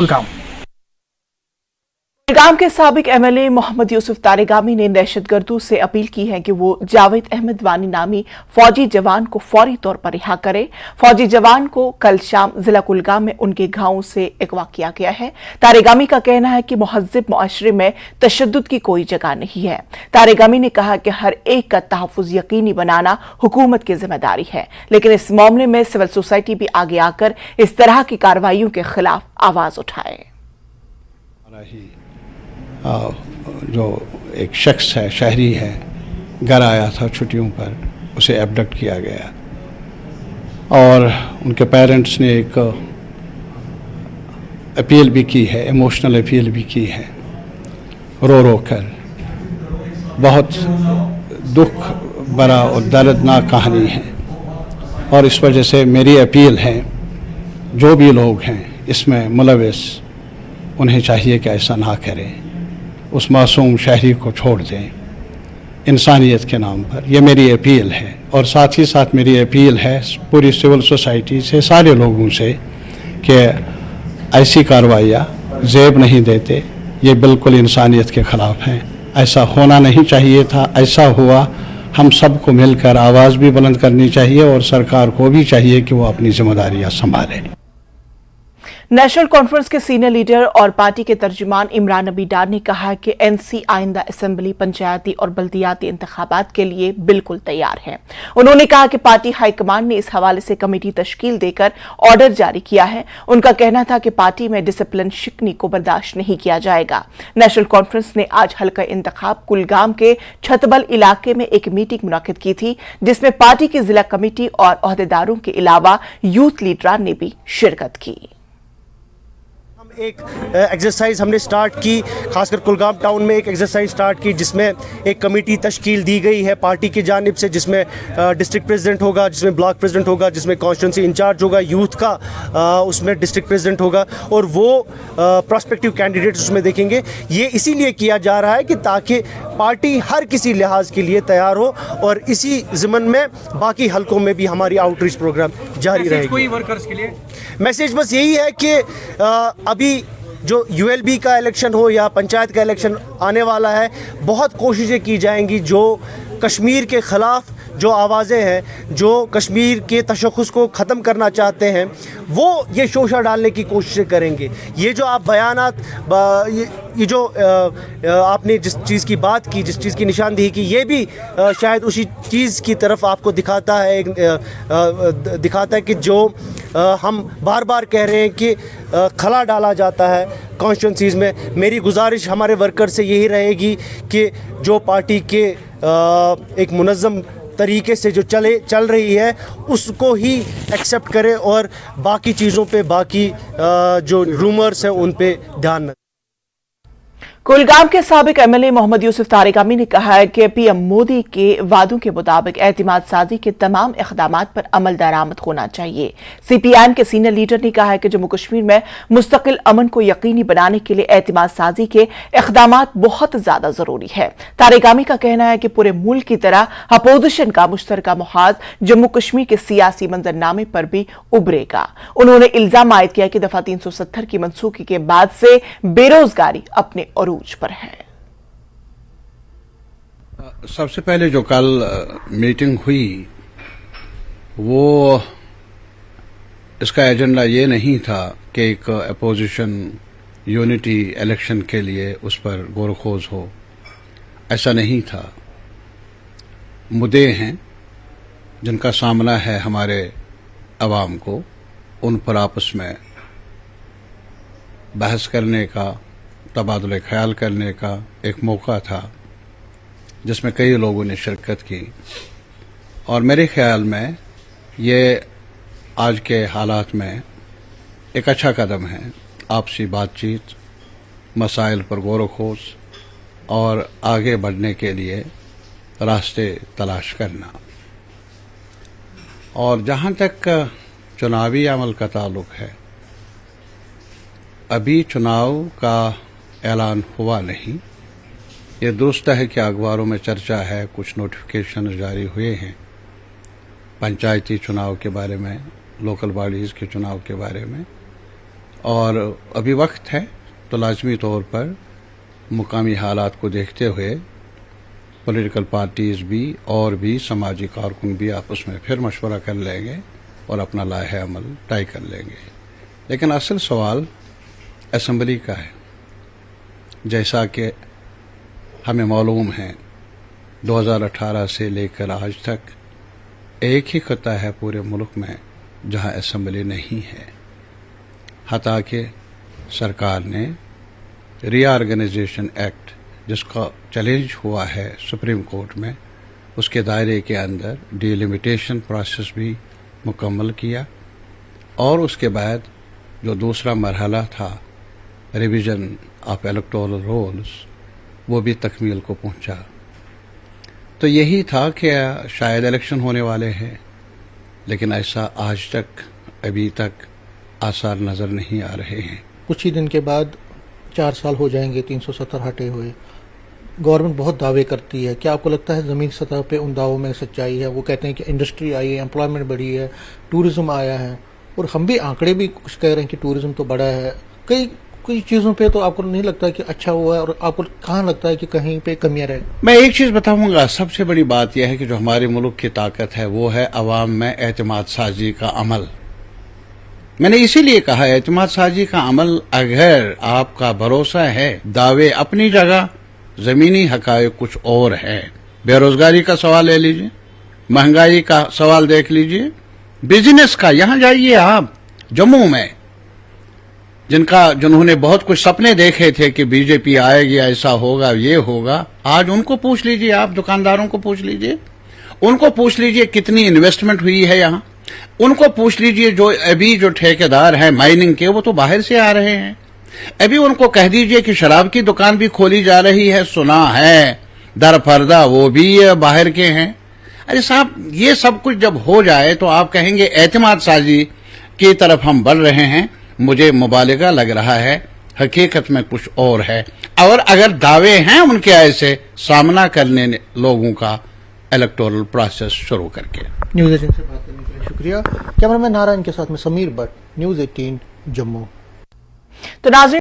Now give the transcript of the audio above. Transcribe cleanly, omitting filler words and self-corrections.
कुलगाम के साबिक एमएलए मोहम्मद यूसुफ तारेगामी ने दहशतगर्दों से अपील की है कि वो जावेद अहमद वानी नामी फौजी जवान को फौरी तौर पर रिहा करे। फौजी जवान को कल शाम जिला कुलगाम में उनके गांव से अगवा किया गया है। तारेगामी का कहना है कि महज़्ज़ब मुआशरे में तशद्दुद की कोई जगह नहीं है। तारेगामी ने कहा कि हर एक का तहफ़्फ़ुज़ यकीनी बनाना हुकूमत की जिम्मेदारी है, लेकिन इस मामले में सिविल सोसाइटी भी आगे आकर इस तरह की कार्रवाइयों के खिलाफ आवाज उठाए। जो एक शख्स है, शहरी है, घर आया था छुट्टियों पर, उसे एबडक्ट किया गया और उनके पेरेंट्स ने एक अपील भी की है, इमोशनल अपील भी की है, रो रो कर। बहुत दुख भरा और दर्दनाक कहानी है और इस वजह से मेरी अपील है, जो भी लोग हैं इसमें मुलविस, उन्हें चाहिए कि ऐसा ना करें, उस मासूम शहरी को छोड़ दें इंसानियत के नाम पर। यह मेरी अपील है और साथ ही साथ मेरी अपील है पूरी सिविल सोसाइटी से, सारे लोगों से, कि ऐसी कार्रवाइयाँ ज़ेब नहीं देते, ये बिल्कुल इंसानियत के ख़िलाफ़ हैं। ऐसा होना नहीं चाहिए था, ऐसा हुआ। हम सबको मिलकर आवाज़ भी बुलंद करनी चाहिए और सरकार को भी चाहिए कि वो अपनी जिम्मेदारियाँ संभाले। नेशनल कॉन्फ्रेंस के सीनियर लीडर और पार्टी के तर्जुमान इमरान नबी डार ने कहा कि एनसी आइंदा असेंबली, पंचायती और बल्दियाती इंतखाबात के लिए बिल्कुल तैयार है। उन्होंने कहा कि पार्टी हाईकमान ने इस हवाले से कमेटी तश्कील देकर ऑर्डर जारी किया है। उनका कहना था कि पार्टी में डिसिप्लिन शिकनी को बर्दाश्त नहीं किया जाएगा। नेशनल कॉन्फ्रेंस ने आज हल्का इंतखाब कुलगाम के छतबल इलाके में एक मीटिंग मुनक्किद की थी, जिसमें पार्टी की जिला कमेटी और ओहदेदारों के अलावा यूथ लीडरान ने भी शिरकत की। एक एक्सरसाइज हमने स्टार्ट की, खासकर कुलगाम टाउन में एक एक्सरसाइज स्टार्ट की, जिसमें एक कमेटी तश्कील दी गई है पार्टी की जानिब से, जिसमें डिस्ट्रिक्ट प्रेसिडेंट होगा, जिसमें ब्लॉक प्रेसिडेंट होगा, जिसमें कॉन्स्टिट्यूंसी इंचार्ज होगा, यूथ का उसमें डिस्ट्रिक्ट प्रेसिडेंट होगा और वो प्रॉस्पेक्टिव कैंडिडेट्स उसमें देखेंगे। ये इसीलिए किया जा रहा है कि ताकि पार्टी हर किसी लिहाज के लिए तैयार हो और इसी ज़िमन में बाकी हलकों में भी हमारी आउटरीच प्रोग्राम जारी रहेगी। कोई वर्कर्स के लिए मैसेज बस यही है कि अभी जो यूएलबी का इलेक्शन हो या पंचायत का इलेक्शन आने वाला है, बहुत कोशिशें की जाएंगी। जो कश्मीर के ख़िलाफ़ जो आवाज़ें हैं, जो कश्मीर के तशख़्ख़ुस को ख़त्म करना चाहते हैं, वो ये शोशा डालने की कोशिशें करेंगे। ये जो आप बयानात, ये जो आपने जिस चीज़ की बात की, जिस चीज़ की निशानदेही की, ये भी शायद उसी चीज़ की तरफ आपको दिखाता है कि जो हम बार बार कह रहे हैं कि खला डाला जाता है कॉन्स्टिट्यूंसीज़ में। मेरी गुजारिश हमारे वर्कर से यही रहेगी कि जो पार्टी के एक मुनज़्ज़म तरीके से जो चल रही है उसको ही एक्सेप्ट करें और बाकी चीज़ों पे, बाकी जो रूमर्स हैं उन पे ध्यान न। कुलगाम के साबिक एमएलए मोहम्मद यूसुफ तारेगामी ने कहा है कि पीएम मोदी के वादों के मुताबिक एतमाद साजी के तमाम इक़दामात पर अमल दरामद होना चाहिए। सीपीआईएम के सीनियर लीडर ने कहा है कि जम्मू कश्मीर में मुस्तकिल अमन को यकीनी बनाने के लिए एतमाद साजी के इक़दामात बहुत ज्यादा जरूरी है। तारेगामी का कहना है कि पूरे मुल्क की तरह अपोजिशन का मुश्तरका मुहाज जम्मू कश्मीर के सियासी मंजरनामे पर भी उभरेगा। उन्होंने इल्जाम आयद किया कि दफा 370 की मनसूखी के बाद से बेरोजगारी अपने अरूज पर है। सबसे पहले जो कल मीटिंग हुई, वो इसका एजेंडा ये नहीं था कि एक अपोजिशन यूनिटी इलेक्शन के लिए उस पर गौर-खोज हो, ऐसा नहीं था। मुद्दे हैं जिनका सामना है हमारे अवाम को, उन पर आपस में बहस करने का, तबादले ख्याल करने का एक मौका था, जिसमें कई लोगों ने शिरकत की। और मेरे ख्याल में ये आज के हालात में एक अच्छा कदम है। आपसी बातचीत, मसाइल पर गौर खोज और आगे बढ़ने के लिए रास्ते तलाश करना। और जहाँ तक चुनावी अमल का ताल्लुक है, अभी चुनाव का ऐलान हुआ नहीं। ये दुरुस्त है कि अखबारों में चर्चा है, कुछ नोटिफिकेशन जारी हुए हैं पंचायती चुनाव के बारे में, लोकल बॉडीज़ के चुनाव के बारे में, اور ابھی وقت ہے تو لازمی طور پر مقامی حالات کو دیکھتے ہوئے پولیٹیکل پارٹیز بھی اور بھی سماجی کارکن بھی آپس میں پھر مشورہ کر لیں گے اور اپنا لائحہ عمل طے کر لیں گے. لیکن اصل سوال اسمبلی کا ہے. جیسا کہ ہمیں معلوم ہے 2018 سے لے کر آج تک ایک ہی خطہ ہے پورے ملک میں جہاں اسمبلی نہیں ہے، حتیٰ کہ سرکار نے ری آرگنائزیشن ایکٹ جس کا چیلنج ہوا ہے سپریم کورٹ میں، اس کے دائرے کے اندر ڈی لمیٹیشن پروسیس بھی مکمل کیا، اور اس کے بعد جو دوسرا مرحلہ تھا ریویژن آف الیکٹورل رولز وہ بھی تکمیل کو پہنچا. تو یہی تھا کہ شاید الیکشن ہونے والے ہیں، لیکن ایسا آج تک ابھی تک آثار نظر نہیں آ رہے ہیں. کچھ ہی دن کے بعد 4 سال ہو جائیں گے 370 ہٹے ہوئے. گورنمنٹ بہت دعوے کرتی ہے، کیا آپ کو لگتا ہے زمین سطح پہ ان دعووں میں سچائی ہے؟ وہ کہتے ہیں کہ انڈسٹری آئی ہے، امپلائمنٹ بڑھی ہے، ٹورزم آیا ہے، اور ہم بھی آنکڑے بھی کچھ کہہ رہے ہیں کہ ٹورزم تو بڑا ہے. کئی چیزوں پہ تو آپ کو نہیں لگتا کہ اچھا ہوا ہے، اور آپ کو کہاں لگتا ہے کہ کہیں پہ کمیاں رہ؟ میں ایک چیز بتاؤں گا، سب سے بڑی بات یہ ہے کہ جو ہمارے ملک کی طاقت ہے وہ ہے عوام میں اعتماد سازی کا عمل. میں نے اسی لیے کہا اعتماد سازی کا عمل. اگر آپ کا بھروسہ ہے، دعوے اپنی جگہ، زمینی حقائق کچھ اور ہے. بے روزگاری کا سوال لے لیجئے، مہنگائی کا سوال دیکھ لیجئے، بزنس کا. یہاں جائیے آپ جموں میں، جنہوں نے بہت کچھ سپنے دیکھے تھے کہ بی جے پی آئے گی، ایسا ہوگا، یہ ہوگا، آج ان کو پوچھ لیجئے، آپ دکانداروں کو پوچھ لیجئے، ان کو پوچھ لیجئے کتنی انویسٹمنٹ ہوئی ہے یہاں. ان کو پوچھ لیجئے جو ٹھیکیدار ہیں مائننگ کے، وہ تو باہر سے آ رہے ہیں. ابھی ان کو کہہ دیجئے کہ شراب کی دکان بھی کھولی جا رہی ہے، سنا ہے در پردہ وہ بھی باہر کے ہیں. ارے صاحب، یہ سب کچھ جب ہو جائے تو آپ کہیں گے اعتماد سازی کی طرف ہم بڑھ رہے ہیں. مجھے مبالغہ لگ رہا ہے، حقیقت میں کچھ اور ہے. اور اگر دعوے ہیں ان کے ایسے، سامنا کرنے لوگوں کا الیکٹورل پروسیس شروع کر کے. نیوز 18 سے بات کرنے کے لیے شکریہ. کیمرہ مین نارائن کے ساتھ میں سمیر بٹ، نیوز 18 جموں. تو ناظرین